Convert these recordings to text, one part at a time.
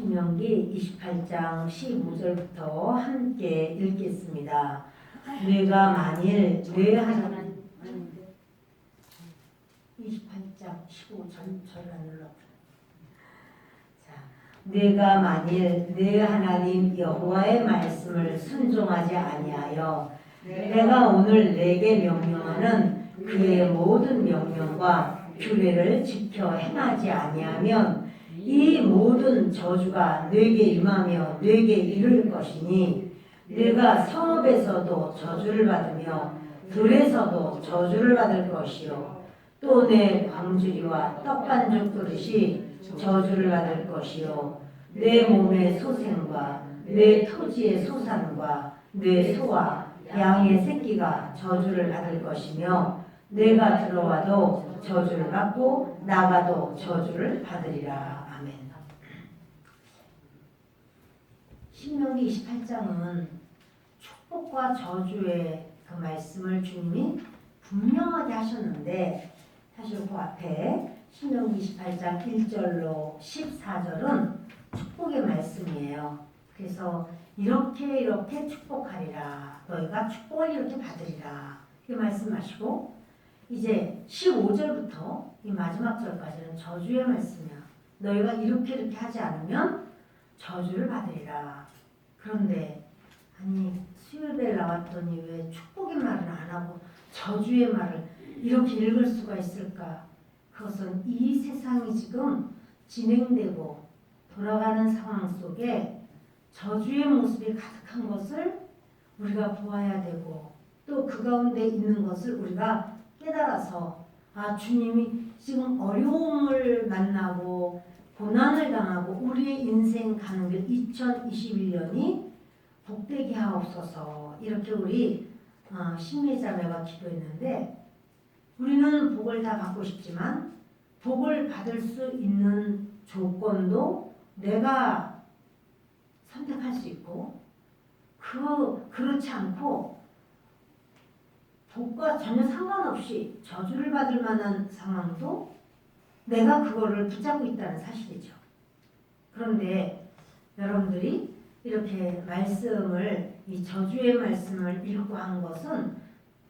신명기 28장 15절부터 함께 읽겠습니다. 내가 만일 내 하나님 28장 15절 안 눌러. 자, 내가 만일 내 하나님 여호와의 말씀을 순종하지 아니하여 내가 오늘 내게 명령하는 그의 모든 명령과 규례를 지켜 행하지 아니하면 이 모든 저주가 네게 임하며 네게 이를 것이니 네가 성읍에서도 저주를 받으며 들에서도 저주를 받을 것이요 또 내 광주리와 떡반죽 그릇이 저주를 받을 것이요 내 몸의 소생과 내 토지의 소산과 내 소와 양의 새끼가 저주를 받을 것이며 내가 들어와도 저주를 받고 나가도 저주를 받으리라. 아멘. 신명기 28장은 축복과 저주의 그 말씀을 주님이 분명하게 하셨는데 사실 그 앞에 신명기 28장 1절로 14절은 축복의 말씀이에요. 그래서 이렇게 축복하리라. 너희가 축복을 이렇게 받으리라. 이 말씀하시고 이제 15절부터 이 마지막 절까지는 저주의 말씀이야. 너희가 이렇게 하지 않으면 저주를 받으리라. 그런데 아니 수요일에 나왔더니 왜 축복의 말을 안 하고 저주의 말을 이렇게 읽을 수가 있을까? 그것은 이 세상이 지금 진행되고 돌아가는 상황 속에 저주의 모습이 가득한 것을 우리가 보아야 되고 또 그 가운데 있는 것을 우리가 깨달아서 아 주님이 지금 어려움을 만나고 고난을 당하고 우리의 인생 가는 길 2021년이 복되게 하옵소서 이렇게 우리 신미자매가 기도했는데 우리는 복을 다 받고 싶지만 복을 받을 수 있는 조건도 내가 선택할 수 있고 그렇지 않고 복과 전혀 상관없이 저주를 받을 만한 상황도 내가 그거를 붙잡고 있다는 사실이죠. 그런데 여러분들이 이렇게 말씀을 이 저주의 말씀을 읽고 한 것은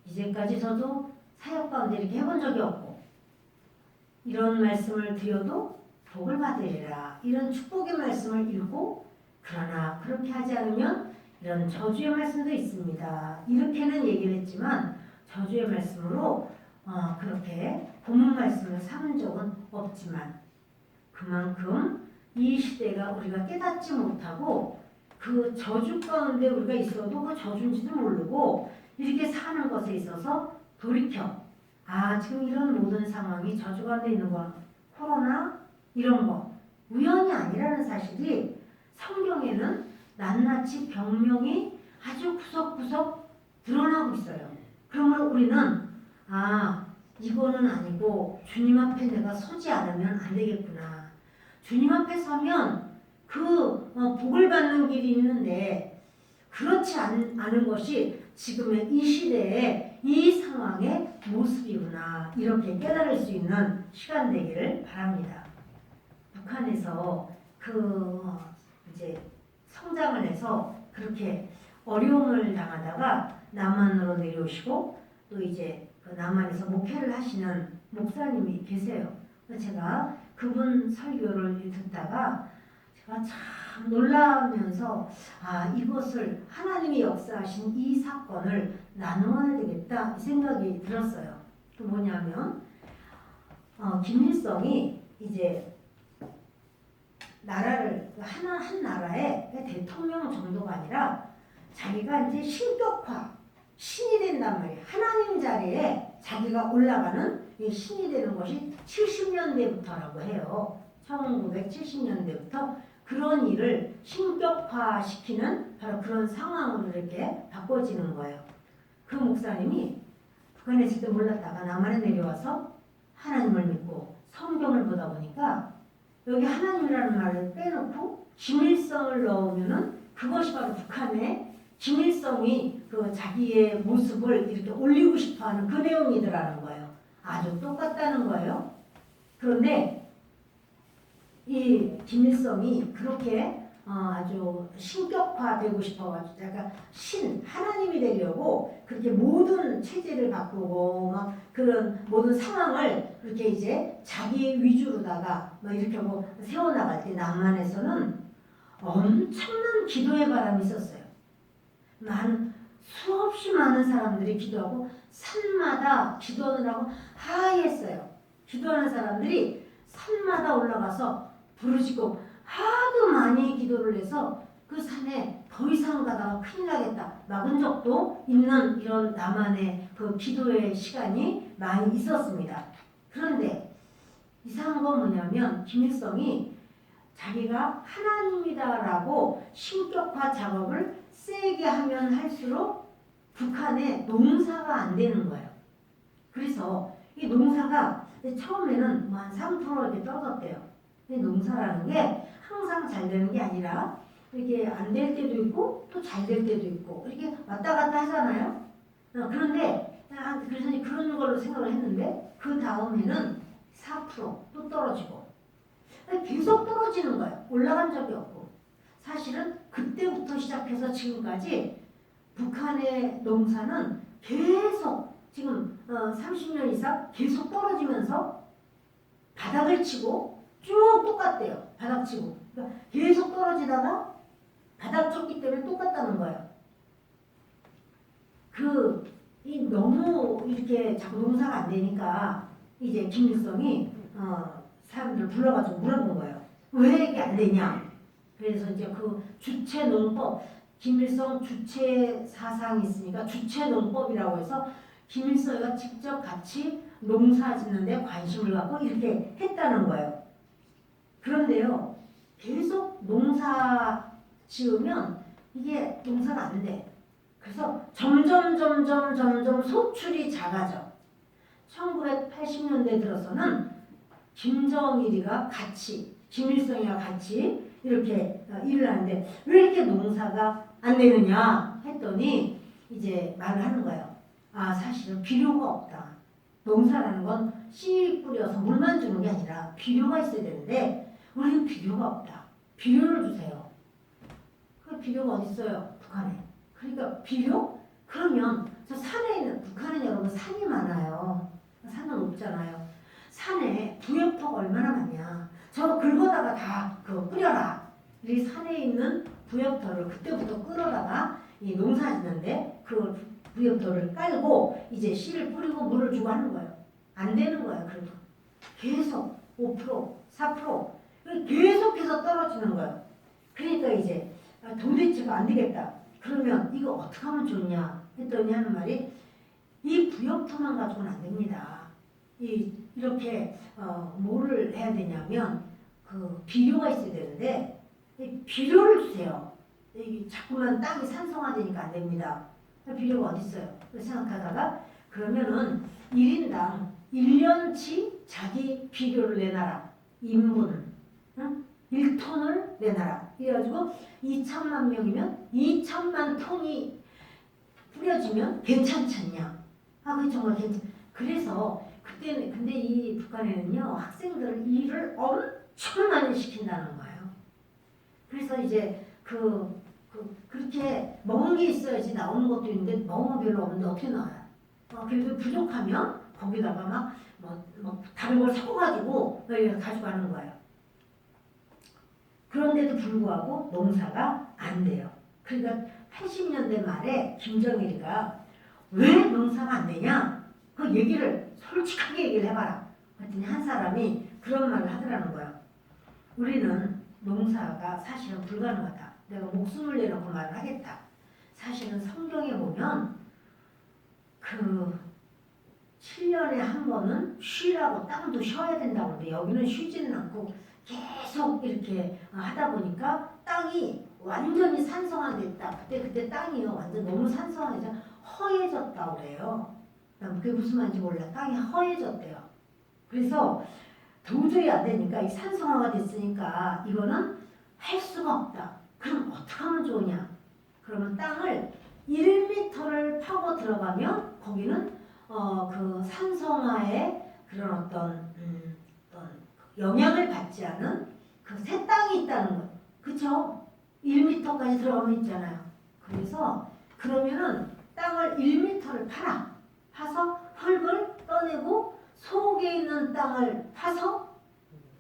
이제까지 저도 사역 가운데 이렇게 해본 적이 없고 이런 말씀을 드려도 복을 받으리라 이런 축복의 말씀을 읽고 그러나 그렇게 하지 않으면 이런 저주의 말씀도 있습니다. 이렇게는 얘기를 했지만 저주의 말씀으로 그렇게 본문 말씀을 삼은 적은 없지만 그만큼 이 시대가 우리가 깨닫지 못하고 그 저주 가운데 우리가 있어도 그 저주인지도 모르고 이렇게 사는 것에 있어서 돌이켜 지금 이런 모든 상황이 저주 가운데 있는 거 코로나 이런 거 우연이 아니라는 사실이 성경에는 낱낱이 병명이 아주 구석구석 드러나고 있어요. 그러므로 우리는 이거는 아니고 주님 앞에 내가 서지 않으면 안 되겠구나. 주님 앞에 서면 그 복을 받는 길이 있는데 그렇지 않은 것이 지금의 이 시대의 이 상황의 모습이구나. 이렇게 깨달을 수 있는 시간 되기를 바랍니다. 북한에서 이제 성장을 해서 그렇게 어려움을 당하다가 남한으로 내려오시고 또 이제 그 남한에서 목회를 하시는 목사님이 계세요. 제가 그분 설교를 듣다가 제가 참 놀라면서 이것을 하나님이 역사하신 이 사건을 나누어야 되겠다 이 생각이 들었어요. 그 뭐냐면 김일성이 이제 나라를 한 나라의 대통령 정도가 아니라 자기가 이제 신격화 신이 된단 말이에요. 하나님 자리에 자기가 올라가는 이 신이 되는 것이 70년대부터라고 해요. 1970년대부터 그런 일을 신격화시키는 바로 그런 상황으로 이렇게 바꿔지는 거예요. 그 목사님이 북한에 있을 때 몰랐다가 남한에 내려와서 하나님을 믿고 성경을 보다 보니까 여기 하나님이라는 말을 빼놓고 김일성을 넣으면은 그것이 바로 북한의 김일성이 그 자기의 모습을 이렇게 올리고 싶어하는 그 내용이더라는 거예요. 아주 똑같다는 거예요. 그런데 이 김일성이 그렇게 아주 신격화되고 싶어가지고 약간 하나님이 되려고 그렇게 모든 체제를 바꾸고 막 그런 모든 상황을 이렇게 이제 자기 위주로다가 막 이렇게 뭐 세워나갈 때 남한에서는 엄청난 기도의 바람이 있었어요. 수없이 많은 사람들이 기도하고 산마다 기도하느라고 하했어요. 기도하는 사람들이 산마다 올라가서 부르짖고 하도 많이 기도를 해서 그 산에 더 이상 가다가 큰일 나겠다 막은 적도 있는 이런 남한의 그 기도의 시간이 많이 있었습니다. 그런데 이상한 건 뭐냐면 김일성이 자기가 하나님이다라고 신격화 작업을 세게 하면 할수록 북한에 농사가 안 되는 거예요. 그래서 이 농사가 처음에는 한 3% 이렇게 떨어졌대요. 근데 농사라는 게 항상 잘 되는 게 아니라 이렇게 안 될 때도 있고 또 잘 될 때도 있고 이렇게 왔다 갔다 하잖아요. 그런데 그래서 그런 걸로 생각을 했는데 그 다음에는 4%또 떨어지고 계속 떨어지는 거예요. 올라간 적이 없고. 사실은 그때부터 시작해서 지금까지 북한의 농사는 계속 지금 30년 이상 계속 떨어지면서 바닥을 치고 쭉 똑같대요. 바닥 치고. 그러니까 계속 떨어지다가 바닥 쳤기 때문에 똑같다는 거예요. 너무 이렇게 자꾸 농사가 안 되니까 이제 김일성이 사람들 불러가지고 물어본 거예요. 왜 이게 안 되냐? 그래서 이제 그 주체농법, 김일성 주체 사상이 있으니까 주체농법이라고 해서 김일성이가 직접 같이 농사 짓는데 관심을 갖고 이렇게 했다는 거예요. 그런데요, 계속 농사 지으면 이게 농사가 안 돼. 그래서 점점 소출이 작아져. 1980년대 들어서는 김정일이가 같이, 김일성이가 같이 이렇게 일을 하는데 왜 이렇게 농사가 안 되느냐 했더니 이제 말을 하는 거예요. 사실은 비료가 없다. 농사라는 건 씨 뿌려서 물만 주는 게 아니라 비료가 있어야 되는데 우리는 비료가 없다. 비료를 주세요. 그 비료가 어디 있어요? 북한에. 그러니까 비료? 그러면 저 산에 있는, 북한은 여러분 산이 많아요. 산은 높잖아요. 산에 부엽토가 얼마나 많냐. 저 긁어다가 다 그거 뿌려라. 이 산에 있는 부엽토를 그때부터 끌어다가 이 농사 짓는데 그 부엽토를 깔고 이제 씨를 뿌리고 물을 주고 하는 거예요. 안 되는 거예요. 그래도 계속 5%, 4% 계속해서 떨어지는 거예요. 그러니까 이제 도대체가 안 되겠다. 그러면 이거 어떻게 하면 좋냐 했더니 하는 말이 이 부엽토만 가지고는 안 됩니다. 이렇게 뭐를 해야 되냐면 그 비료가 있어야 되는데 비료를 주세요. 자꾸만 땅이 산성화되니까 안 됩니다. 비료가 어디 있어요? 생각하다가 그러면은 1인당 1년치 자기 비료를 내놔라. 인분 1톤을 내놔라. 그래가지고 2천만 명이면 2천만 톤이 뿌려지면 괜찮잖냐? 그게 정말 괜찮. 그래서 그때는 근데 이 북한에는요 학생들 일을 엄청 많이 시킨다는 거예요. 그래서 이제 그렇게 먹은 게 있어야지 나오는 것도 있는데 먹은 거 별로 없는데 어떻게 나와요? 그래도 부족하면 거기다가 뭐 다른 걸 섞어가지고 가져가는 거예요. 그런데도 불구하고 농사가 안 돼요. 그러니까 80년대 말에 김정일이가 왜 농사가 안 되냐? 그 얘기를 솔직하게 얘기를 해봐라. 그랬더니 한 사람이 그런 말을 하더라는 거예요. 우리는 농사가 사실은 불가능하다. 내가 목숨을 내놓고 말을 하겠다. 사실은 성경에 보면 7년에 한 번은 쉬라고 땅도 쉬어야 된다고 하는데 여기는 쉬지는 않고 계속 이렇게 하다 보니까 땅이 완전히 산성화됐다. 그때 땅이요 완전 너무 산성화돼서 허해졌다고 그래요. 그게 무슨 말인지 몰라. 땅이 허해졌대요. 그래서 도저히 안 되니까 이 산성화가 됐으니까 이거는 할 수가 없다. 그럼 어떻게 하면 좋으냐? 그러면 땅을 1m를 파고 들어가면 거기는 그 산성화의 그런 어떤 영향을 받지 않은 그 새 땅이 있다는 거예요. 그쵸? 1m까지 들어가면 있잖아요. 그래서 그러면은 땅을 1m를 파서 흙을 떠내고 속에 있는 땅을 파서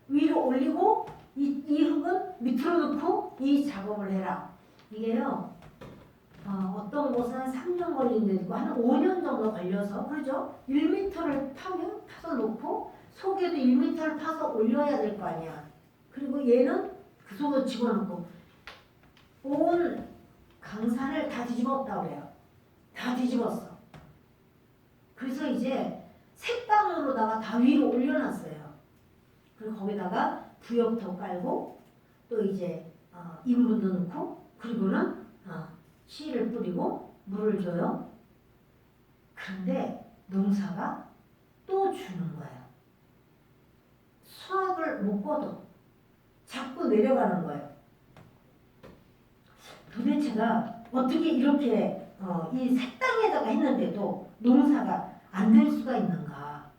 위로 올리고 이 흙은 밑으로 넣고 이 작업을 해라. 이게요. 어떤 곳은 한 3년 걸린 데 있고 한 5년 정도 걸려서 그러죠? 1m를 파서 놓고 속에도 1m를 파서 올려야 될 거 아니야. 그리고 얘는 그 속에 집어넣고 온 강산을 다 뒤집었다고 그래요. 다 뒤집었어. 그래서 이제 새 땅으로다가 다 위로 올려놨어요. 그리고 거기다가 부엽도 깔고 또 이제 인분도 넣고 그리고는 씨를 뿌리고 물을 줘요. 그런데 농사가 또 주는 거예요. 수확을 못 거둬. 자꾸 내려가는 거예요. 도대체가 어떻게 이렇게 이 새 땅에다가 했는데도 농사가 안 될 수가 있는가.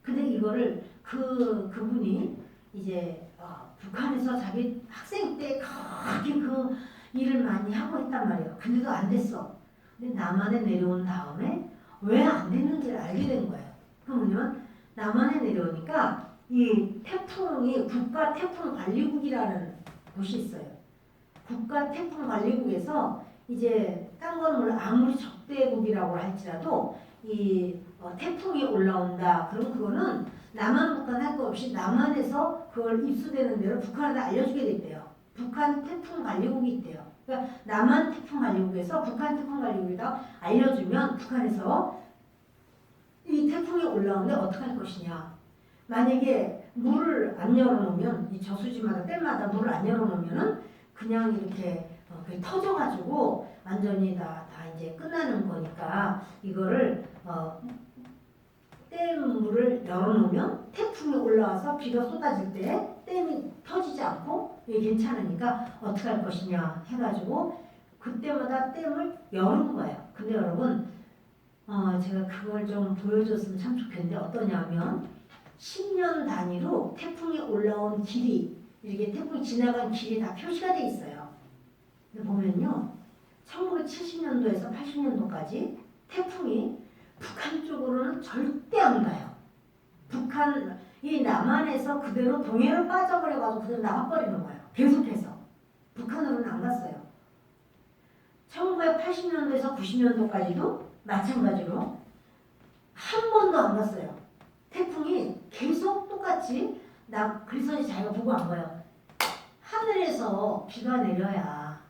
근데 이거를 그분이 이제 북한에서 자기 학생 때 그렇게 그 일을 많이 하고 했단 말이에요. 근데도 안 됐어. 근데 남한에 내려온 다음에 왜 안 됐는지를 알게 된 거예요. 그러면 남한에 내려오니까 이 태풍이 국가 태풍 관리국이라는 곳이 있어요. 국가 태풍 관리국에서 이제 딴 거는 아무리 적대국이라고 할지라도 이 태풍이 올라온다. 그럼 그거는 남한 북한 할 거 없이 남한에서 그걸 입수되는 대로 북한한테 알려주게 돼 있대요. 북한 태풍 관리국이 있대요. 그러니까 남한 태풍 관리국에서 북한 태풍 관리국에다 알려주면 북한에서 이 태풍이 올라오는데 어떻게 할 것이냐. 만약에 물을 안 열어놓으면 이 저수지마다 댐마다 물을 안 열어놓으면은 그냥 이렇게 터져가지고 완전히 다 이제 끝나는 거니까 이거를 댐물을 열어놓으면 태풍이 올라와서 비가 쏟아질 때 댐이 터지지 않고 이게 괜찮으니까 어떻게 할 것이냐 해가지고 그때마다 댐을 여는 거예요. 근데 여러분 제가 그걸 좀 보여줬으면 참 좋겠는데 어떠냐면 10년 단위로 태풍이 올라온 길이 이렇게 태풍이 지나간 길이 다 표시가 돼 있어요. 근데 보면요 1970년도에서 80년도까지 태풍이 북한 쪽으로는 절대 안 가요. 북한 이 남한에서 그대로 동해로 빠져버려가지고 그대로 나가버리는 거예요. 계속해서 북한으로는 안 갔어요. 1980년도에서 90년도까지도 마찬가지로 한 번도 안 갔어요. 태풍이 계속 똑같이 그래서 자기가 보고 안 가요. 하늘에서 비가 내려야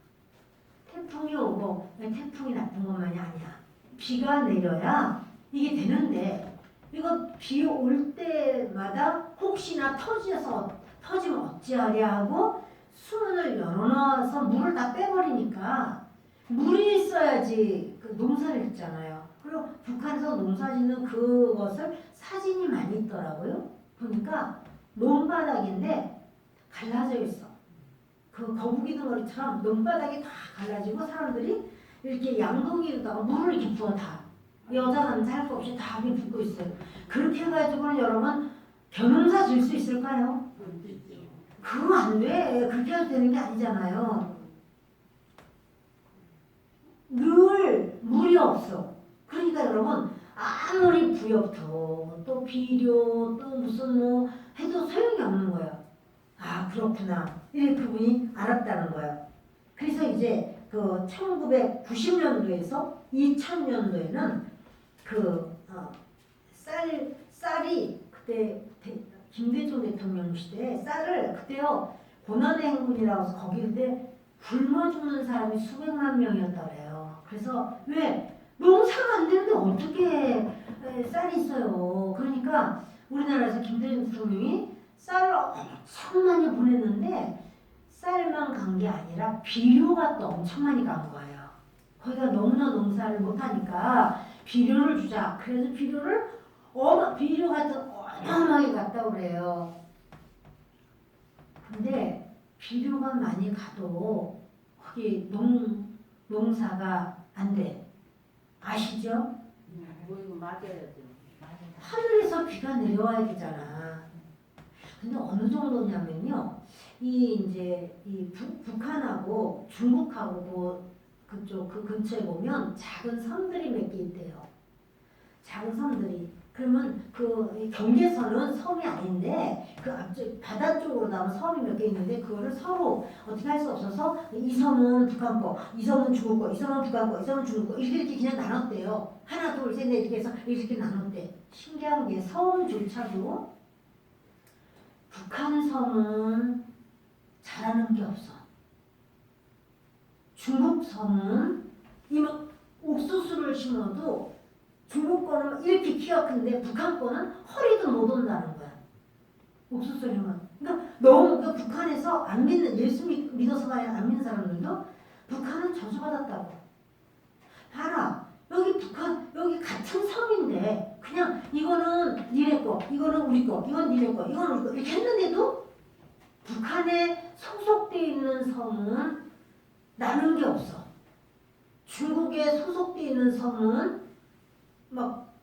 태풍이 오고 태풍이 나쁜 것만이 아니야. 비가 내려야 이게 되는데 이거 비 올 때마다 혹시나 터지면 어찌하랴 하고 수문을 열어놔서 물을 다 빼버리니까 물이 있어야지 그 농사를 짓잖아요. 그리고 북한에서 농사 짓는 그것을 사진이 많이 있더라고요. 보니까 논바닥인데 갈라져 있어. 그 거북이 덩어리처럼 논바닥이 다 갈라지고 사람들이 이렇게 양동이에다가 물을 이렇게 부어 다. 여자 남자 할 거 없이 다 붓고 있어요. 그렇게 해가지고는 여러분 겨농사 질 수 있을까요? 그거 안 돼. 그렇게 해도 되는 게 아니잖아요. 늘 물이 없어. 그러니까 여러분 아무리 부엽도 또 비료 또 무슨 뭐 해도 소용이 없는 거예요. 아 그렇구나. 이렇게 그분이 알았다는 거예요. 그래서 이제 그 1990년도에서 2000년도에는 그 쌀이 그때 김대중 대통령 시대에 쌀을 그때요 고난의 행군이라고 해서 거기 그때 굶어 죽는 사람이 수백만 명이었다 그래요. 그래서 왜 농사가 안 되는데 어떻게 쌀이 있어요. 그러니까 우리나라에서 김대중 대통령이 쌀을 엄청 많이 보냈는데 쌀만 간 게 아니라 비료가 또 엄청 많이 간 거예요. 거기가 너무나 농사를 못하니까 비료를 주자. 그래서 비료 같은 어마어마하게 갔다고 그래요. 근데 비료가 많이 가도 거기 농사가 안 돼. 아시죠? 뭐 이거 맞아야죠. 하늘에서 비가 내려와야 되잖아. 근데 어느 정도냐면요. 이 북한하고 중국하고 그쪽 그 근처에 보면 작은 섬들이 몇 개 있대요. 작은 섬들이. 그러면 그 경계선은 섬이 아닌데 그 앞쪽 바다 쪽으로 나면 섬이 몇 개 있는데 그거를 서로 어떻게 할 수 없어서 이 섬은 북한 거, 이 섬은 중국 거, 이 섬은 북한 거, 이 섬은 중국 거 이렇게 그냥 나눴대요. 하나, 둘, 셋, 넷 이렇게 해서 이렇게 나눴대. 신기한 게 섬조차도 북한 섬은 잘하는 게 없어. 중국 섬은 이만 옥수수를 심어도 중국 거는 이렇게 키가 큰데 북한 거는 허리도 못 온다는 거야. 옥수수를만. 그러니까 너무 그 북한에서 안 믿는 예수 믿어서가 아니라 안 믿는 사람들도 북한은 저주받았다고. 봐라. 여기 북한 여기 같은 섬인데 그냥 이거는 니네 거, 이거는 우리 거, 이건 니네 거, 이건 우리 거 이렇게 했는데도 북한에 소속돼 있는 섬은 나눈 게 없어. 중국에 소속돼 있는 섬은 막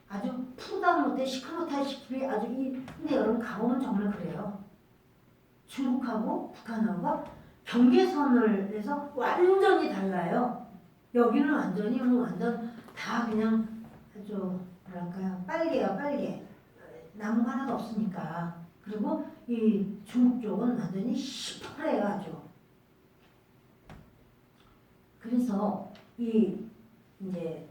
아주 푸다 못해 시커멓다시피 아주 근데 여러분 가보면 정말 그래요. 중국하고 북한하고 경계선을 해서 완전히 달라요. 여기는 완전히 완전 다 그냥 아주 뭐랄까요 빨개요 빨개. 나무가 하나도 없으니까. 그리고 이 중국 쪽은 완전히 시퍼래요 아주. 그래서 이제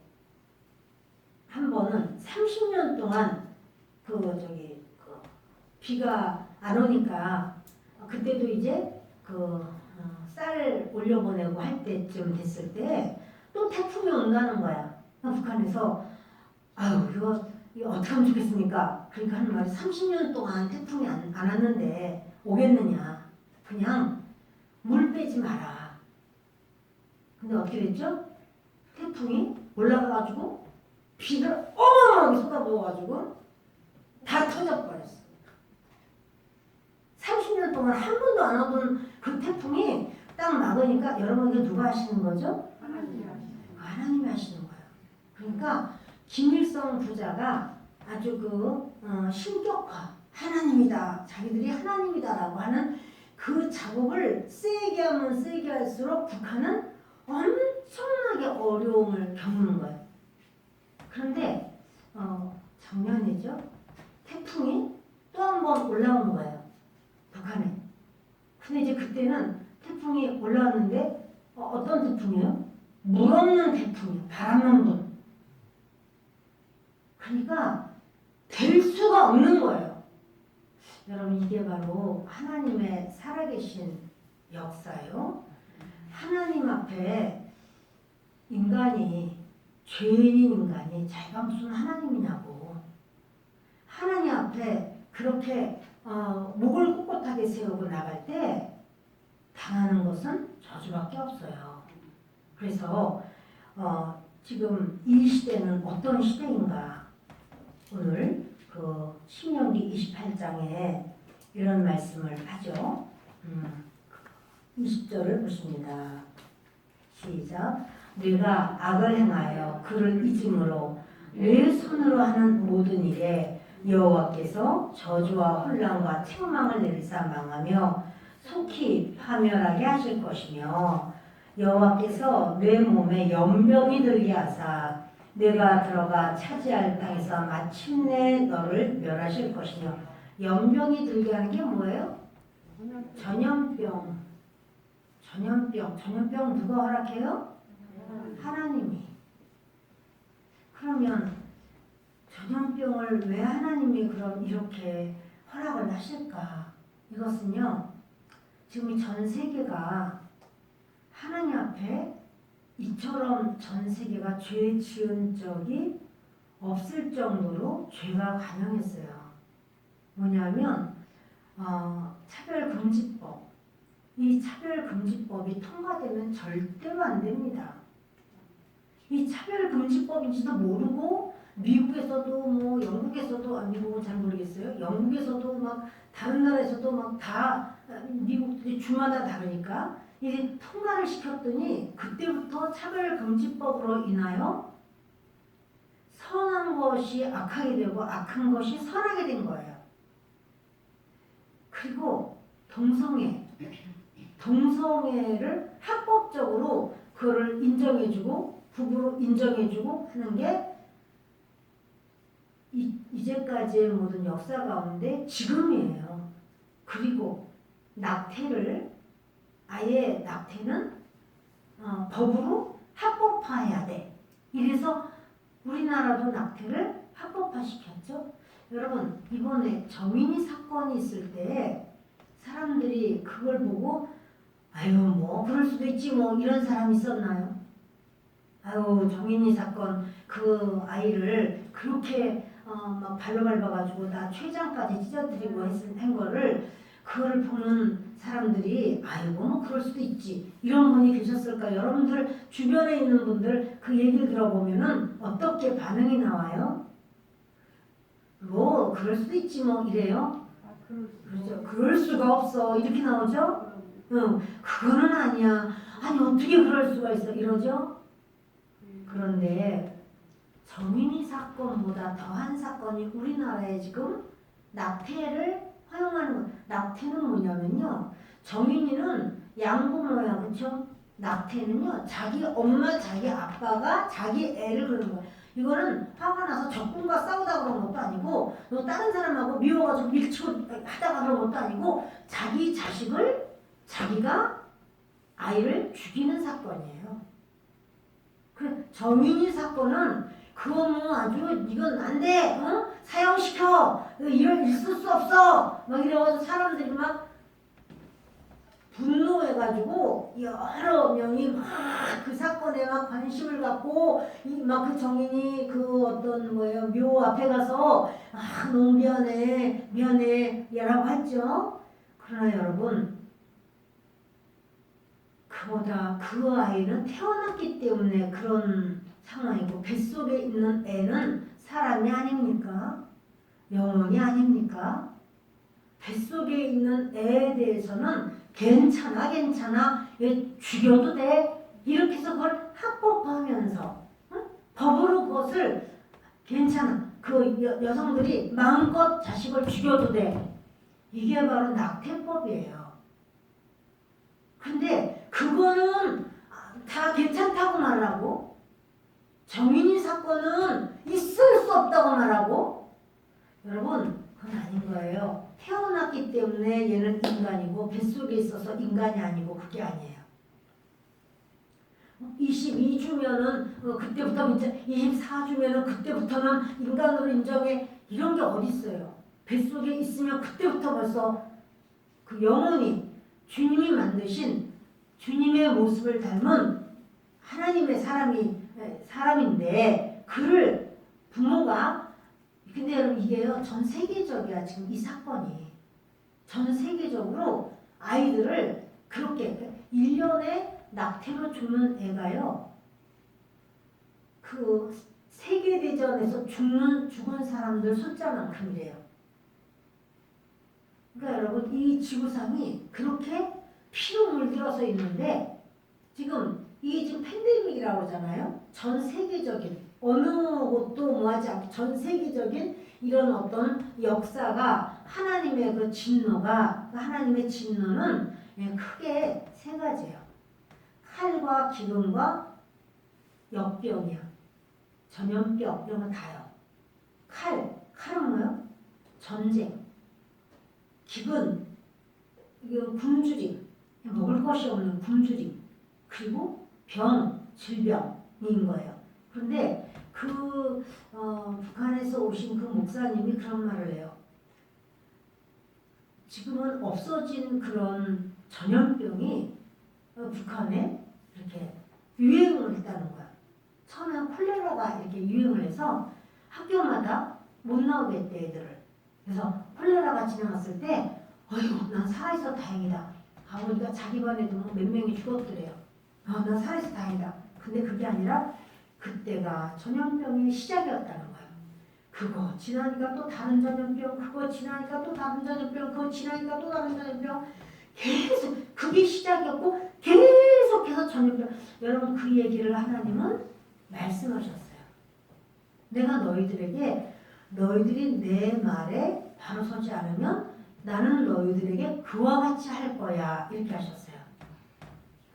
한 번은 30년 동안 그 비가 안 오니까 그때도 이제 쌀 올려보내고 할 때쯤 됐을 때 또 태풍이 온다는 거야. 북한에서 아유 이거 어떻게 하면 좋겠습니까? 그러니까 하는 말이 30년 동안 태풍이 안 왔는데 오겠느냐. 그냥 물 빼지 마라. 근데 어떻게 됐죠? 태풍이 올라가가지고 비를 어마어마하게 쏟아부어가지고 다 터져버렸어. 30년 동안 한 번도 안 오던 그 태풍이 딱 막으니까 여러분 이거 누가 하시는 거죠? 하나님이 하시는 거예요. 그러니까 김일성 부자가 아주 신격화 하나님이다. 자기들이 하나님이다라고 하는 그 작업을 세게 하면 세게 할수록 북한은 엄청나게 어려움을 겪는 거예요. 그런데 작년이죠. 태풍이 또 한 번 올라온 거예요. 북한에. 근데 이제 그때는 태풍이 올라왔는데 어떤 태풍이에요? 물 없는 태풍이에요. 바람만 분. 그러니까 될 수가 없는 거예요. 여러분 이게 바로 하나님의 살아계신 역사요. 하나님 앞에 인간이 죄인인 인간이 자기가 무슨 하나님이냐고. 하나님 앞에 그렇게 목을 꼿꼿하게 세우고 나갈 때 당하는 것은 저주밖에 없어요. 그래서 지금 이 시대는 어떤 시대인가. 오늘 신명기 28장에 이런 말씀을 하죠. 20절을 보십니다. 시작. 네가 악을 행하여 그를 잊음으로 내 손으로 하는 모든 일에 여호와께서 저주와 혼란과 책망을 내리사 망하며 속히 파멸하게 하실 것이며 여호와께서 내 몸에 연병이 들게 하사 내가 들어가 차지할 땅에서 마침내 너를 멸하실 것이며. 연병이 들게 하는 게 뭐예요? 전염병. 전염병 누가 허락해요? 하나님이. 그러면 전염병을 왜 하나님이 그럼 이렇게 허락을 하실까? 이것은요, 지금 전 세계가 하나님 앞에 이처럼 전 세계가 죄 지은 적이 없을 정도로 죄가 관영했어요. 뭐냐면 차별금지법. 이 차별금지법이 통과되면 절대로 안 됩니다. 이 차별금지법인지도 모르고 미국에서도 뭐 영국에서도 미국은 잘 모르겠어요. 영국에서도 막 다른 나라에서도 막 다 미국들이 주마다 다르니까 이제 통과를 시켰더니 그때부터 차별금지법으로 인하여 선한 것이 악하게 되고 악한 것이 선하게 된 거예요. 그리고 동성애를 합법적으로 그거를 인정해주고 부부로 인정해주고 하는 게 이제까지의 모든 역사 가운데 지금이에요. 그리고 아예 낙태는 법으로 합법화해야 돼. 이래서 우리나라도 낙태를 합법화시켰죠. 여러분, 이번에 정인이 사건이 있을 때 사람들이 그걸 보고 아유 뭐 그럴 수도 있지 뭐 이런 사람이 있었나요? 아유 정인이 사건 그 아이를 그렇게 막 발로 밟아가지고 나 췌장까지 찢어뜨리고 한 거를 그거를 보는 사람들이 아이고 뭐 그럴 수도 있지 이런 분이 계셨을까? 여러분들 주변에 있는 분들 그 얘기를 들어보면은 어떻게 반응이 나와요? 뭐 그럴 수도 있지 뭐 이래요. 그렇죠. 그럴 수가 없어 이렇게 나오죠. 응, 그거는 아니야. 아니 어떻게 그럴 수가 있어 이러죠. 그런데 정인이 사건보다 더한 사건이 우리나라에 지금 낙태를 허용하는 거. 낙태는 뭐냐면요. 정인이는 양부모야, 그렇죠? 낙태는요. 자기 엄마, 자기 아빠가 자기 애를 그러는 거야. 이거는 화가 나서 적군과 싸우다 그런 것도 아니고 너 다른 사람하고 미워가지고 밀치고 하다가 그런 것도 아니고 자기 자식을 자기가 아이를 죽이는 사건이에요. 그 정인이 사건은 그거 뭐 아주 이건 안 돼, 어? 사형시켜, 이럴 있을 수 없어, 막 이래가지고 사람들이 막 분노해가지고 여러 명이 막 그 사건에 막 관심을 갖고 막 그 정인이 그 어떤 뭐예요 묘 앞에 가서 너무 미안해라고 했죠. 그러나 여러분 그보다 그 아이는 태어났기 때문에 그런 상황이고 뱃속에 있는 애는 사람이 아닙니까? 영혼이 아닙니까? 뱃속에 있는 애에 대해서는 괜찮아 얘 죽여도 돼 이렇게 해서 그걸 합법화하면서 응? 법으로 그것을 괜찮아 그 여성들이 마음껏 자식을 죽여도 돼 이게 바로 낙태법이에요. 근데 그거는 다 괜찮다고 말하고 정인이 사건은 있을 수 없다고 말하고 여러분 그건 아닌 거예요. 태어났기 때문에 얘는 인간이고 뱃속에 있어서 인간이 아니고 그게 아니에요. 22주면은 그때부터 이제 24주면은 그때부터는 인간으로 인정해 이런 게 어디 있어요. 뱃속에 있으면 그때부터 벌써 그 영혼이 주님이 만드신 주님의 모습을 닮은 하나님의 사람인데 그를 부모가 근데 여러분 이게요 전 세계적이야. 지금 이 사건이 전 세계적으로 아이들을 그렇게 1년에 낙태로 죽는 애가요 그 세계대전에서 죽은 사람들 숫자만큼이래요. 그러니까 여러분 이 지구상이 그렇게 피로 물들어서 있는데 지금 이게 지금 팬데믹이라고 하잖아요. 전 세계적인 어느 곳도 뭐하지 않고 전 세계적인 이런 어떤 역사가 하나님의 그 진노가 하나님의 진노는 크게 세 가지예요. 칼과 기근과 역병이야. 전염병 이런 거 다요. 칼은 뭐요? 전쟁. 기근 이거 굶주림. 먹을 것이 없는 굶주림. 그리고 질병인 거예요. 그런데 북한에서 오신 그 목사님이 그런 말을 해요. 지금은 없어진 그런 전염병이 북한에 이렇게 유행을 했다는 거야. 처음에 콜레라가 이렇게 유행을 해서 학교마다 못 나오게 했대 애들을. 그래서 콜레라가 지나갔을 때 어이구 난 살아있어 다행이다. 아버지가 자기 반에도 몇 명이 죽었더래요. 난 살아있어 다행이다. 근데 그게 아니라 그때가 전염병의 시작이었다는 거예요. 그거 지나니까 또 다른 전염병, 그거 지나니까 또 다른 전염병, 그거 지나니까 또 다른 전염병 계속 그게 시작이었고 계속해서 전염병. 여러분 그 얘기를 하나님은 말씀하셨어요. 내가 너희들에게 너희들이 내 말에 바로 서지 않으면 나는 너희들에게 그와 같이 할 거야. 이렇게 하셨어요.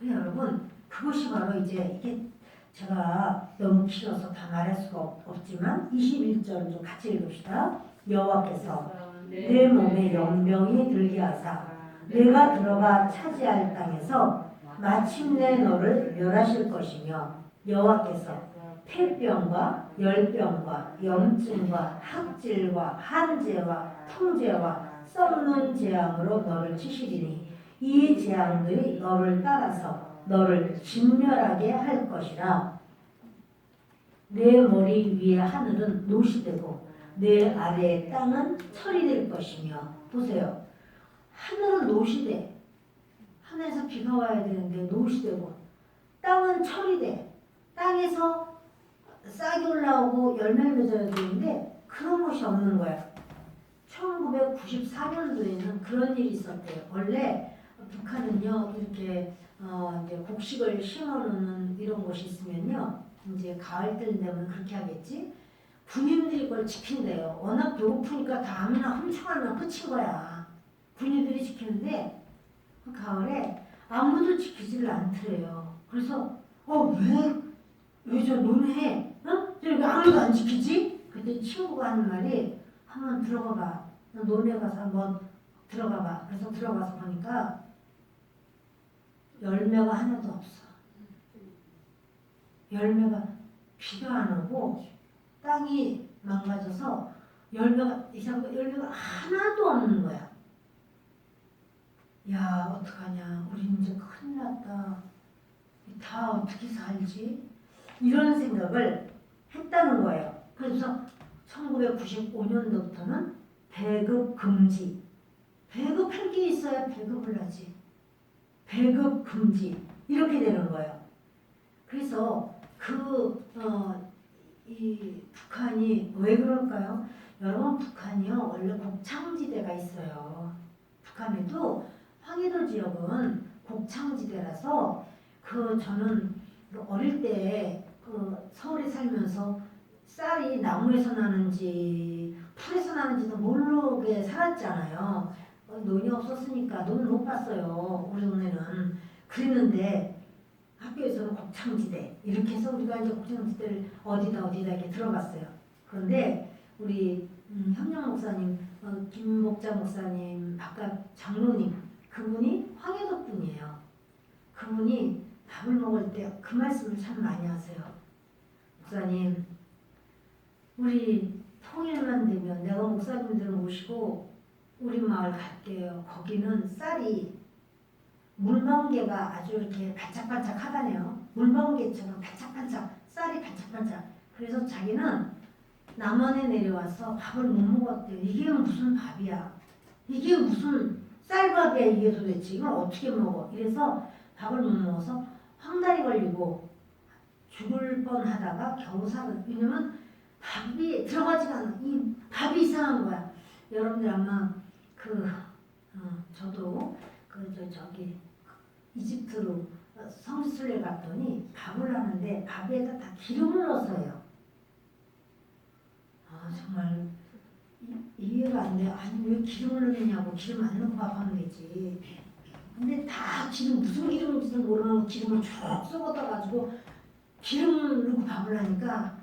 여러분, 그것이 바로 이제 이게 제가 너무 길어서 다 말할 수가 없지만 21절을 좀 같이 읽읍시다. 여호와께서 내 몸에 연병이 들게 하사 내가 들어가 차지할 땅에서 마침내 너를 멸하실 것이며 여호와께서 폐병과 열병과 염증과 학질과 한재와 풍재와 썩는 재앙으로 너를 치시리니 이 재앙들이 너를 따라서 너를 진멸하게 할 것이라. 내 머리 위에 하늘은 노시 되고 내 아래의 땅은 철이 될 것이며. 보세요. 하늘은 노시 돼. 하늘에서 비가 와야 되는데 노시 되고 땅은 철이 돼. 땅에서 싹이 올라오고 열매를 맺어야 되는데 그런 것이 없는 거야. 1994년도에는 그런 일이 있었대요. 원래 북한은요 이렇게 이제 곡식을 심어놓는 이런 곳이 있으면요 이제 가을들 되면 그렇게 하겠지. 군인들이 그걸 지킨대요. 워낙 배고프니까 다 아무나 훔쳐가면 끝인 거야. 군인들이 지키는데 그 가을에 아무도 지키지를 않더래요. 그래서 왜 저 논해? 어? 왜 아무도 안 지키지? 그때 친구가 하는 말이 한번 들어가 봐. 논에 가서 한번 들어가 봐. 그래서 들어가서 보니까 열매가 하나도 없어. 열매가 비가 안 오고 땅이 망가져서 열매가 하나도 없는 거야. 야, 어떡하냐. 우리 이제 큰일 났다. 다 어떻게 살지? 이런 생각을 했다는 거예요. 그래서 1995년도부터는 배급 금지. 배급할 게 있어야 배급을 하지. 배급 금지. 이렇게 되는 거예요. 그래서 이 북한이 왜 그럴까요? 여러분, 북한이요 원래 곡창지대가 있어요. 북한에도 황해도 지역은 곡창지대라서 저는 어릴 때 서울에 살면서 쌀이 나무에서 나는지 풀에서 나는지도 모르게 살았잖아요. 논이 없었으니까 논을 못 봤어요. 우리 동네는. 그랬는데 학교에서는 곡창지대 이렇게 해서 우리가 이제 곡창지대를 어디다 이렇게 들어갔어요. 그런데 우리 현영 목사님, 김목자 목사님, 아까 장로님 그분이 황해도 분이에요. 그분이 밥을 먹을 때 그 말씀을 참 많이 하세요. 목사님, 우리 통일만 되면 내가 목사님들 모시고 우리 마을 갈게요. 거기는 쌀이 물멍게가 아주 이렇게 반짝반짝 하다네요. 물멍게처럼 반짝반짝, 쌀이 반짝반짝. 그래서 자기는 남원에 내려와서 밥을 못 먹었대요. 이게 무슨 밥이야? 이게 무슨 쌀밥이야 이게 도대체. 이걸 어떻게 먹어? 이래서 밥을 못 먹어서 황달이 걸리고 죽을 뻔하다가 겨우 살은. 왜냐면 밥이 들어가지가 않아. 이 밥이 이상한 거야. 여러분들 아마 저도 저기 이집트로 성지순례 갔더니 밥을 하는데 밥에다 다 기름을 넣어서 해요. 정말 이해가 안 돼. 아니 왜 기름을 넣느냐고. 기름 안 넣고 밥하면 되지. 근데 다 기름, 무슨 기름인지도 모르는 기름을 쭉 썩어다가지고 기름을 넣고 밥을 하니까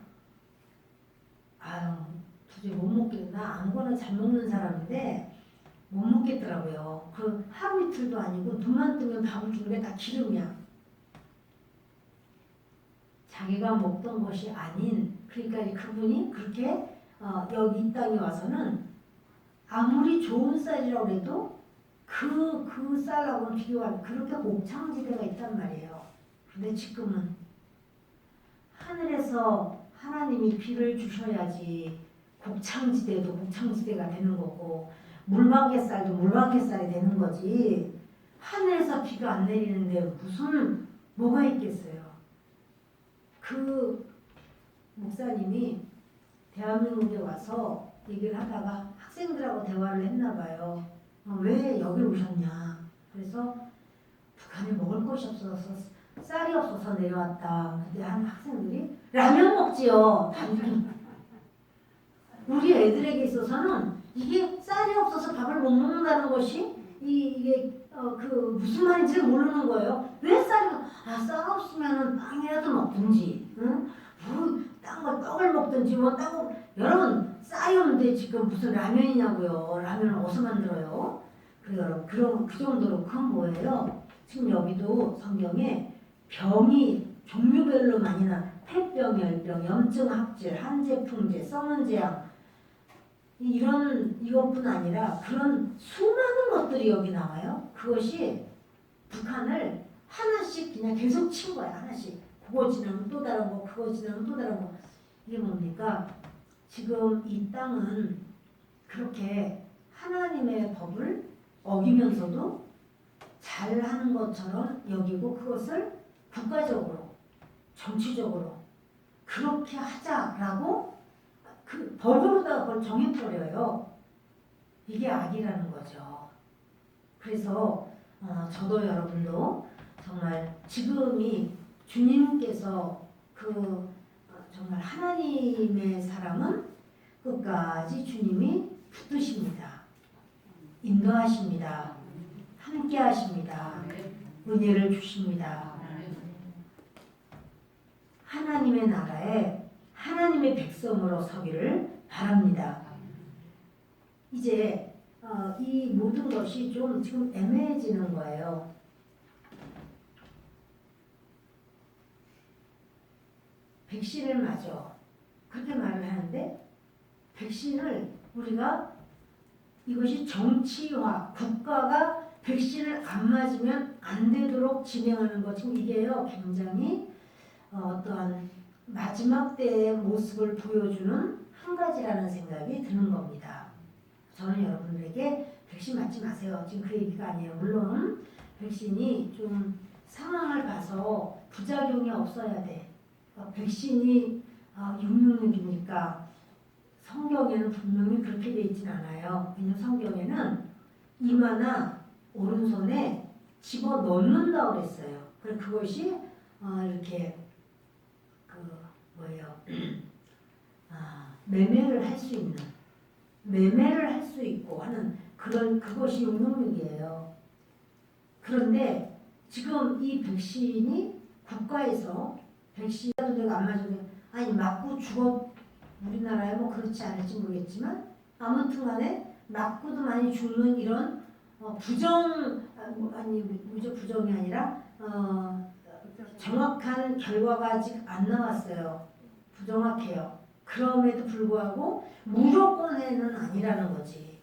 도저히 못 먹겠나. 아무거나 잘 먹는 사람인데 못 먹겠더라고요. 하루 이틀도 아니고 눈만 뜨면 밥을 주는 게 다 기름이야. 자기가 먹던 것이 아닌. 그러니까 그분이 그렇게 여기 이 땅에 와서는 아무리 좋은 쌀이라고 해도 그 쌀하고는 비교하면 그렇게 곡창지대가 있단 말이에요. 근데 지금은 하늘에서 하나님이 비를 주셔야지 곡창지대도 곡창지대가 되는 거고 물방개쌀도 물방개쌀이 되는 거지. 하늘에서 비가 안 내리는데 무슨 뭐가 있겠어요. 그 목사님이 대한민국에 와서 얘기를 하다가 학생들하고 대화를 했나 봐요. 왜 여기 오셨냐. 그래서 북한에 먹을 것이 없어서 쌀이 없어서 내려왔다. 근데 한 학생들이 라면 먹지요. 우리 애들에게 있어서는 이게 쌀이 없어서 밥을 못 먹는다는 것이 이게 그 무슨 말인지 모르는 거예요. 왜 쌀 없으면은 빵이라도 먹든지, 응? 딴거 떡을 먹든지 여러분 쌀이 없는데 지금 무슨 라면이냐고요. 라면을 어디서 만들어요? 여러분 그 정도로 큰 뭐예요? 지금 여기도 성경에 병이 종류별로 많이 폐병, 열병, 염증, 학질, 한재, 풍재, 썩는 재앙 이것뿐 아니라 그런 수많은 것들이 여기 나와요. 그것이 북한을 하나씩 그냥 계속 친 거야. 하나씩. 그거 지나면 또 다른 거, 그거 지나면 또 다른 거. 이게 뭡니까? 지금 이 땅은 그렇게 하나님의 법을 어기면서도 잘하는 것처럼 여기고 그것을 국가적으로, 정치적으로 그렇게 하자라고 그 법으로다가 그걸 정해버려요. 이게 악이라는 거죠. 그래서 저도 여러분도 정말 지금이 주님께서 정말 하나님의 사람은 끝까지 주님이 붙드십니다. 인도하십니다. 함께 하십니다. 은혜를 주십니다. 하나님의 나라에 하나님의 백성으로 서기를 바랍니다. 이제 이 모든 것이 좀 지금 애매해지는 거예요. 백신을 맞아. 그렇게 말을 하는데 백신을 우리가 이것이 정치화, 국가가 백신을 안 맞으면 안 되도록 진행하는 것. 지금 이게요 굉장히 어떠한 마지막 때의 모습을 보여주는 한 가지라는 생각이 드는 겁니다. 저는 여러분들에게 백신 맞지 마세요. 지금 그 얘기가 아니에요. 물론 백신이 좀 상황을 봐서 부작용이 없어야 돼. 백신이 666이니까 성경에는 분명히 그렇게 돼 있진 않아요. 왜냐면 성경에는 이마나 오른손에 집어 넣는다고 그랬어요. 그래서 그것이 이렇게 매매를 할 수 있는, 매매를 할 수 있고 하는 그것이 666이에요. 그런데 지금 이 백신이 국가에서 백신이라도 내가 안 맞으면 맞고 죽어. 우리나라에 뭐 그렇지 않을지 모르겠지만 아무튼 간에 맞고도 많이 죽는 이런 부정이 아니라 정확한 결과가 아직 안 나왔어요. 부정확해요. 그럼에도 불구하고 무조건에는 아니라는 거지.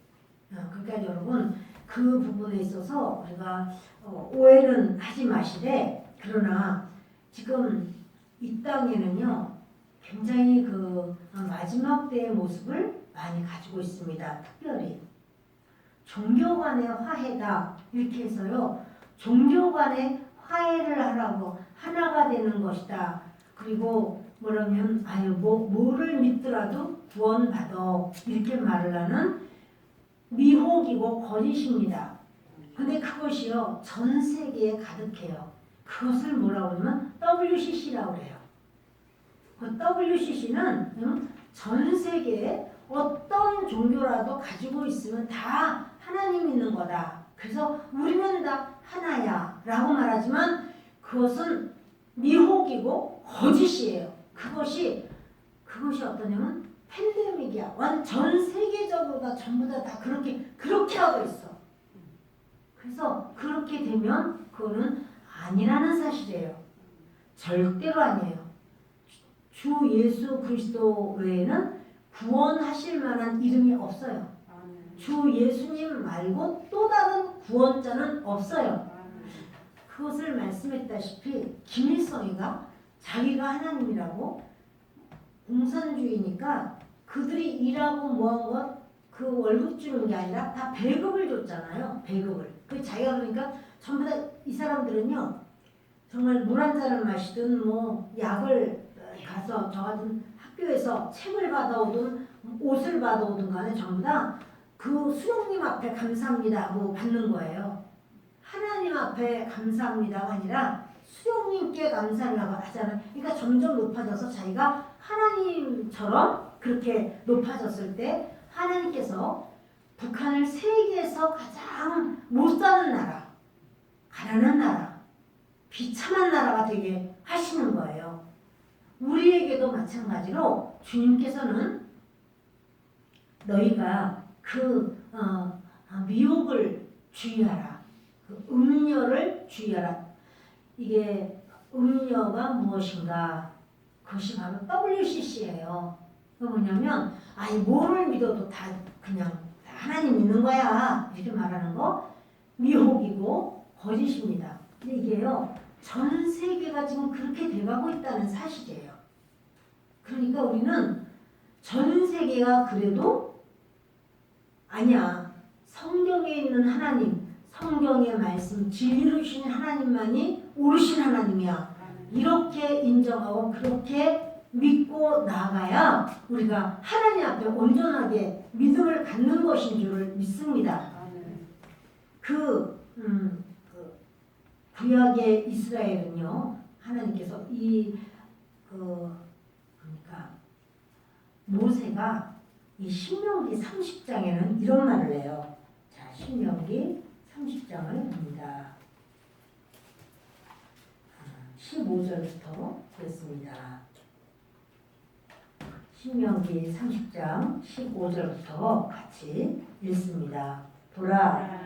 그러니까 여러분 그 부분에 있어서 우리가 오해는 하지 마시되, 그러나 지금 이 땅에는요 굉장히 마지막 때의 모습을 많이 가지고 있습니다. 특별히 종교 간의 화해다 이렇게 해서요, 종교 간의 화해를 하라고 하나가 되는 것이다. 그리고 뭐라면 뭐를 믿더라도 구원받아 이렇게 말을 하는 미혹이고 거짓입니다. 근데 그것이요 전 세계에 가득해요. 그것을 뭐라고 하면 WCC라고 해요. 그 WCC는 전 세계에 어떤 종교라도 가지고 있으면 다 하나님 있는 거다. 그래서 우리는 다 하나야 라고 말하지만 그것은 미혹이고 거짓이에요. 그것이 어떠냐면 팬데믹이야. 전 세계적으로 다 전부 다 그렇게 하고 있어. 그래서 그렇게 되면 그거는 아니라는 사실이에요. 절대로 아니에요. 주 예수 그리스도 외에는 구원하실 만한 이름이 없어요. 주 예수님 말고 또 다른 구원자는 없어요. 그것을 말씀했다시피 김일성이가 자기가 하나님이라고, 공산주의니까 그들이 일하고 뭐한 것 그 월급 주는 게 아니라 다 배급을 줬잖아요. 배급을. 그 자기가 그러니까 전부 다 이 사람들은요 정말 물 한 잔을 마시든 뭐 약을 가서 저 같은 학교에서 책을 받아오든 옷을 받아오든 간에 전부 다 그 수령님 앞에 감사합니다 뭐 받는 거예요. 하나님 앞에 감사합니다가 아니라 수령님께 감사하려고 하잖아요. 그러니까 점점 높아져서 자기가 하나님처럼 그렇게 높아졌을 때 하나님께서 북한을 세계에서 가장 못 사는 나라, 가난한 나라, 비참한 나라가 되게 하시는 거예요. 우리에게도 마찬가지로 주님께서는 너희가 미혹을 주의하라. 그 음료를 주의하라. 이게 음료가 무엇인가? 그것이 바로 WCC예요. 그 뭐냐면 뭐를 믿어도 다 그냥 하나님 믿는 거야 이렇게 말하는 거 미혹이고 거짓입니다. 근데 이게요 전 세계가 지금 그렇게 돼가고 있다는 사실이에요. 그러니까 우리는 전 세계가 그래도 아니야 성경에 있는 하나님, 성경의 말씀, 진리로 주신 하나님만이 오르신 하나님이야. 이렇게 인정하고 그렇게 믿고 나가야 우리가 하나님 앞에 온전하게 믿음을 갖는 것인 줄을 믿습니다. 그 구약의 이스라엘은요 하나님께서 그러니까 모세가 이 신명기 30장에는 이런 말을 해요. 자, 신명기 30장을 봅니다. 15절부터 됐습니다. 신명기 30장 15절부터 같이 읽습니다. 보라,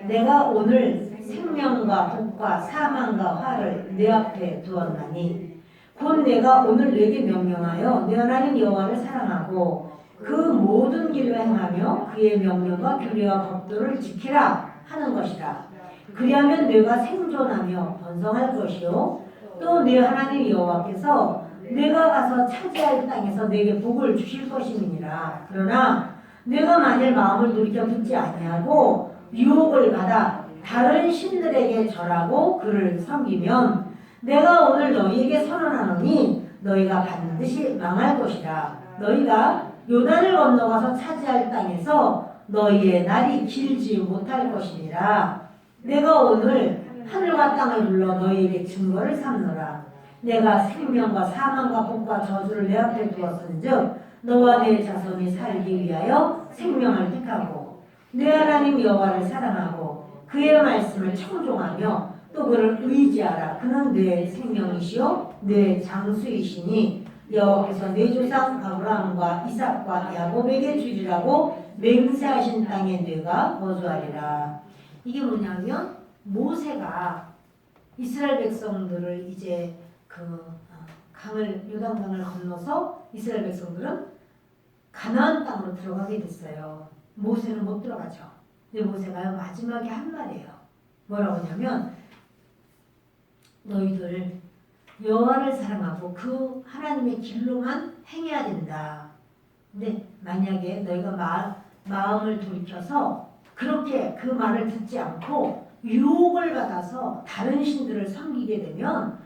내가 오늘 생명과 복과 사망과 화를 내 앞에 두었나니 곧 내가 오늘 내게 명령하여 내 하나님 여호와를 사랑하고 그 모든 길로 행하며 그의 명령과 규례와 법도를 지키라 하는 것이라. 그리하면 내가 생존하며 번성할 것이요 또 내 하나님 여호와께서 내가 가서 차지할 땅에서 내게 복을 주실 것임이니라. 그러나 내가 만일 마음을 돌이켜 듣지 아니하고 유혹을 받아 다른 신들에게 절하고 그를 섬기면 내가 오늘 너희에게 선언하노니 너희가 반드시 망할 것이라. 너희가 요단을 건너가서 차지할 땅에서 너희의 날이 길지 못할 것이니라. 내가 오늘 하늘과 땅을 불러 너희에게 증거를 삼노라. 내가 생명과 사망과 복과 저주를 내 앞에 두었은즉 너와 내 자손이 살기 위하여 생명을 택하고 내 하나님 여호와를 사랑하고 그의 말씀을 청종하며 또 그를 의지하라. 그는 내 생명이시요 내 장수이시니 여호와께서 내 조상 아브라함과 이삭과 야곱에게 주리라고 맹세하신 땅에 내가 거주하리라. 이게 뭐냐면 모세가 이스라엘 백성들을 이제 요단강을 건너서 이스라엘 백성들은 가나안 땅으로 들어가게 됐어요. 모세는 못 들어가죠. 근데 모세가 마지막에 한 말이에요. 뭐라고 하냐면 너희들 여호와를 사랑하고 그 하나님의 길로만 행해야 된다. 근데 만약에 너희가 마음을 돌이켜서 그렇게 그 말을 듣지 않고 유혹을 받아서 다른 신들을 섬기게 되면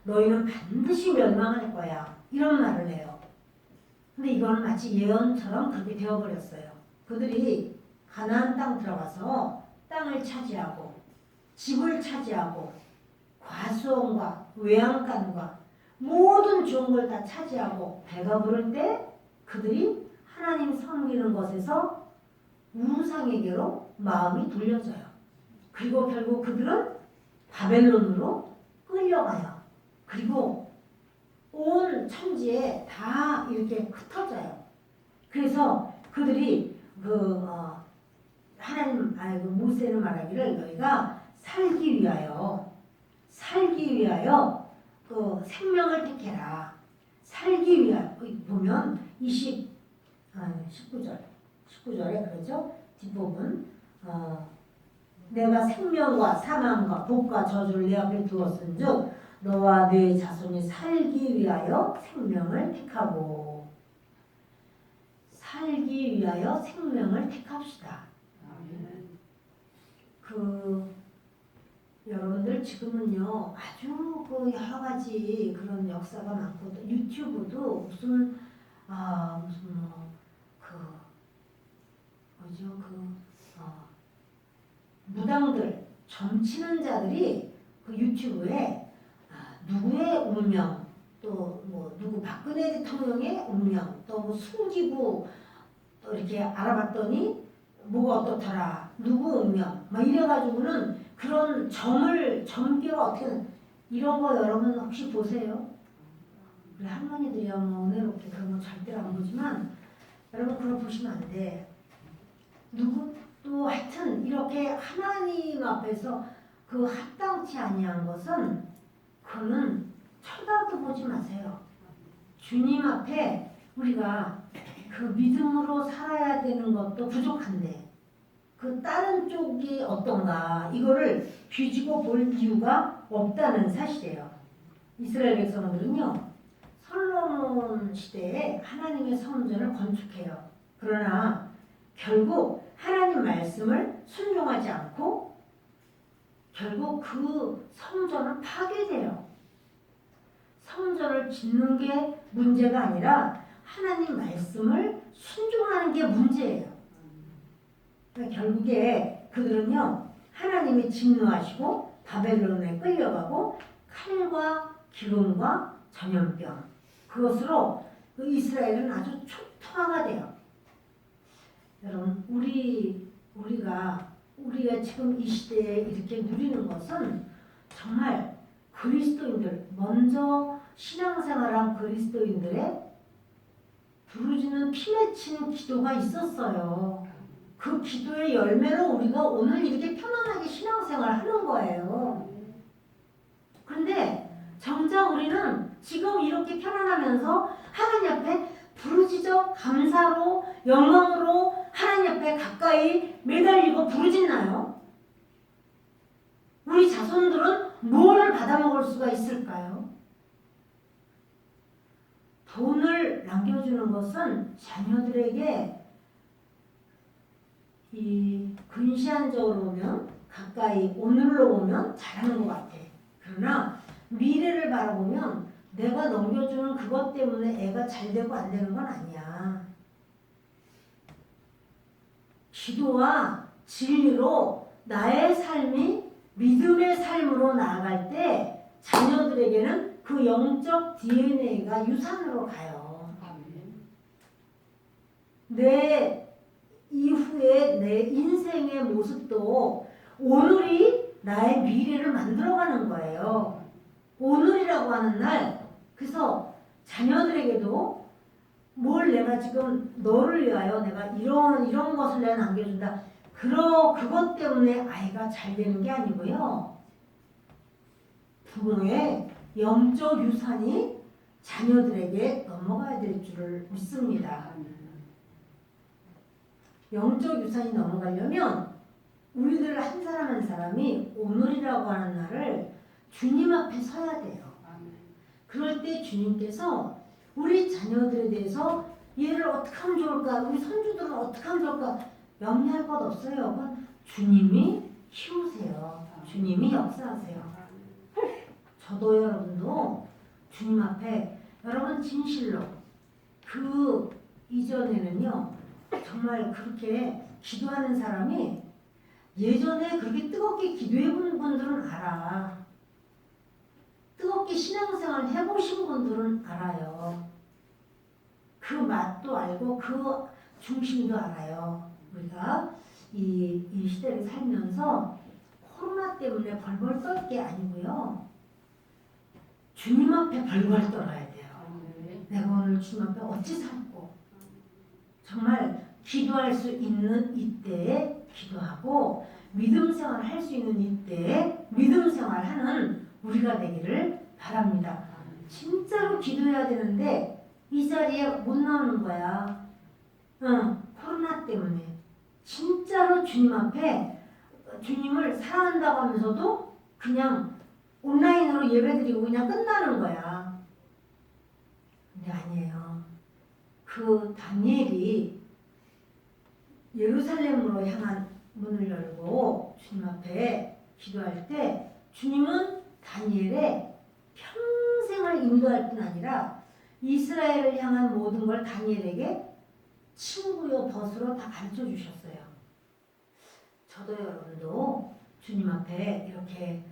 너희는 반드시 멸망할 거야. 이런 말을 해요. 근데 이거는 마치 예언처럼 그렇게 되어버렸어요. 그들이 가나안 땅 들어가서 땅을 차지하고 집을 차지하고 과수원과 외양간과 모든 좋은 걸 다 차지하고 배가 부를 때 그들이 하나님 섬기는 것에서 우상에게로 마음이 돌려져요. 그리고 결국 그들은 바벨론으로 끌려가요. 그리고 온 천지에 다 이렇게 흩어져요. 그래서 그들이 모세는 말하기를 너희가 살기 위하여 그 생명을 택해라. 살기 위하여 보면 19절에 그러죠. 뒷부분 내가 생명과 사망과 복과 저주를 내 앞에 두었은즉 너와 네 자손이 살기 위하여 생명을 택하고 살기 위하여 생명을 택합시다. 여러분들 지금은요 아주 여러 가지 그런 역사가 많고 유튜브도 무당들 점치는 자들이 그 유튜브에 누구의 운명 또 누구 박근혜 대통령의 운명 또 숨기고 또 이렇게 알아봤더니 뭐가 어떻더라, 누구 운명, 막 이래가지고는 그런 점괘가 어떻게, 이런 거 여러분 혹시 보세요? 우리 할머니들이야 뭐 은혜롭게 그런 거 절대로 안 보지만 여러분 그거 보시면 안 돼. 누구 또 하여튼 이렇게 하나님 앞에서 그 합당치 아니한 것은 그거는 쳐다도 보지 마세요. 주님 앞에 우리가 그 믿음으로 살아야 되는 것도 부족한데 그 다른 쪽이 어떤가 이거를 뒤지고 볼 이유가 없다는 사실이에요. 이스라엘 백성들은요 솔로몬 시대에 하나님의 성전을 건축해요. 그러나 결국 하나님 말씀을 순종하지 않고 결국 그 성전은 파괴돼요. 성전을 짓는 게 문제가 아니라 하나님 말씀을 순종하는 게 문제예요. 그러니까 결국에 그들은요 하나님이 진노하시고 바벨론에 끌려가고 칼과 기름과 전염병 그것으로 그 이스라엘은 아주 초토화가 돼요. 여러분 우리가 지금 이 시대에 이렇게 누리는 것은 정말 그리스도인들 먼저 신앙생활한 그리스도인들의 부르짖는 피 맺히는 기도가 있었어요. 그 기도의 열매로 우리가 오늘 이렇게 편안하게 신앙생활하는 거예요. 그런데 정작 우리는 지금 이렇게 편안하면서 하나님 앞에 부르짖어 감사로 영광으로 하나님 앞에 가까이 매달리고 부르짖나요? 우리 자손들은 뭘 받아먹을 수가 있을까요? 돈을 남겨주는 것은 자녀들에게 이 근시안적으로 보면 가까이 오늘로 보면 잘하는 것 같아. 그러나 미래를 바라보면 내가 넘겨주는 그것 때문에 애가 잘 되고 안 되는 건 아니야. 기도와 진리로 나의 삶이 믿음의 삶으로 나아갈 때 자녀들에게는 그 영적 DNA가 유산으로 가요. 내 이후에 내 인생의 모습도 오늘이 나의 미래를 만들어가는 거예요. 오늘이라고 하는 날, 그래서 자녀들에게도 뭘 내가 지금 너를 위하여 내가 이런 것을 내가 남겨준다. 그것 때문에 아이가 잘 되는 게 아니고요. 부모의 영적 유산이 자녀들에게 넘어가야 될 줄을 믿습니다. 영적 유산이 넘어가려면 우리들 한 사람 한 사람이 오늘이라고 하는 날을 주님 앞에 서야 돼요. 그럴 때 주님께서 우리 자녀들에 대해서 얘를 어떻게 하면 좋을까? 우리 손주들은 어떻게 하면 좋을까? 염려할 것 없어요. 그건 주님이 키우세요. 주님이 역사하세요. 저도 여러분도 주님 앞에 여러분 진실로 그 이전에는요 정말 그렇게 기도하는 사람이 예전에 그렇게 뜨겁게 기도해 본 분들은 알아. 뜨겁게 신앙생활 해보신 분들은 알아요. 그 맛도 알고 그 중심도 알아요. 우리가 이 시대를 살면서 코로나 때문에 벌벌 떨 게 아니고요. 주님 앞에 벌벌 떨어야 돼요. 내가 오늘 주님 앞에 어찌 살고 정말 기도할 수 있는 이때에 기도하고 믿음 생활 할 수 있는 이때에 믿음 생활하는 우리가 되기를 바랍니다. 진짜로 기도해야 되는데 이 자리에 못 나오는 거야. 코로나 때문에. 진짜로 주님 앞에 주님을 사랑한다고 하면서도 그냥 온라인으로 예배드리고 그냥 끝나는 거야. 근데 아니에요. 그 다니엘이 예루살렘으로 향한 문을 열고 주님 앞에 기도할 때 주님은 다니엘의 평생을 인도할 뿐 아니라 이스라엘을 향한 모든 걸 다니엘에게 친구요 벗으로 다 가르쳐 주셨어요. 저도 여러분도 주님 앞에 이렇게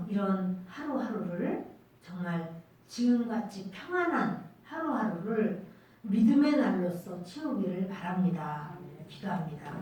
이런 하루하루를 정말 지금같이 평안한 하루하루를 믿음의 날로서 채우기를 바랍니다. 기도합니다.